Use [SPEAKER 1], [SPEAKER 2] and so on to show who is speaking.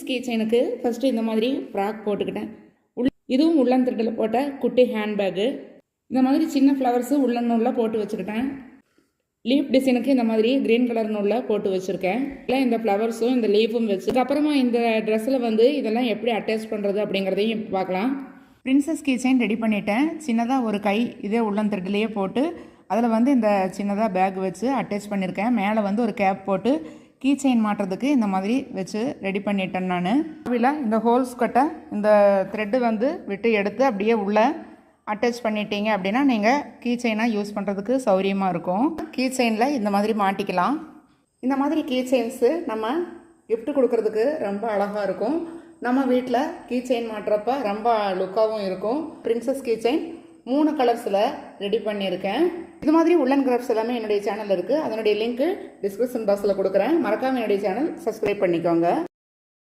[SPEAKER 1] Key செயினுக்கு first இந்த மாதிரி frock போட்டுக்கிட்டேன். இதுவும் உள்ளன் த்ரெட்டில் போட்ட குட்டி ஹேண்ட்பேக்கு. இந்த மாதிரி சின்ன ஃப்ளவர்ஸு உள்ளன் நூலில் போட்டு வச்சுக்கிட்டேன். லீஃப் டிசைனுக்கு இந்த மாதிரி க்ரீன் கலர் நூலில் போட்டு வச்சுருக்கேன். இல்லை இந்த ஃப்ளவர்ஸும் இந்த லீஃபும் வச்சு அதுக்கப்புறமா இந்த ட்ரெஸ்ஸில் வந்து இதெல்லாம் எப்படி அட்டாச் பண்ணுறது அப்படிங்கிறதையும் பார்க்கலாம். பிரின்சஸ் கீ செயின் ரெடி பண்ணிட்டேன். சின்னதாக ஒரு கை இதே உள்ளன் த்ரெட்லேயே போட்டு அதில் வந்து இந்த சின்னதாக பேக் வச்சு அட்டாச் பண்ணியிருக்கேன். மேலே வந்து ஒரு கேப் போட்டு கீ செயின் மாட்டுறதுக்கு இந்த மாதிரி வச்சு ரெடி பண்ணிட்டேன். நான் இந்த ஹோல்ஸ் கட்டை இந்த த்ரெட்டு வந்து விட்டு எடுத்து அப்படியே உள்ளே அட்டாச் பண்ணிட்டீங்க அப்படின்னா நீங்கள் கீ செயினாக யூஸ் பண்ணுறதுக்கு சௌரியமாக இருக்கும். கீ செயினில் இந்த மாதிரி மாட்டிக்கலாம். இந்த மாதிரி கீ செயின்ஸு நம்ம கிஃப்ட் கொடுக்கறதுக்கு ரொம்ப அழகாக இருக்கும். நம்ம வீட்டில் கீ செயின் மாட்டுறப்ப ரொம்ப லுக்காகவும் இருக்கும். பிரின்சஸ் கீ செயின் 3 கலர்ஸில் ரெடி பண்ணியிருக்கேன். இது மாதிரி உள்ளன் கிராஃப்ட்ஸ் எல்லாமே என்னுடைய சேனல் இருக்குது. அதனுடைய லிங்க்கு டிஸ்கிரிப்ஷன் பாக்ஸில் கொடுக்குறேன். மறக்காமல் என்னுடைய சேனல் சப்ஸ்கிரைப் பண்ணிக்கோங்க.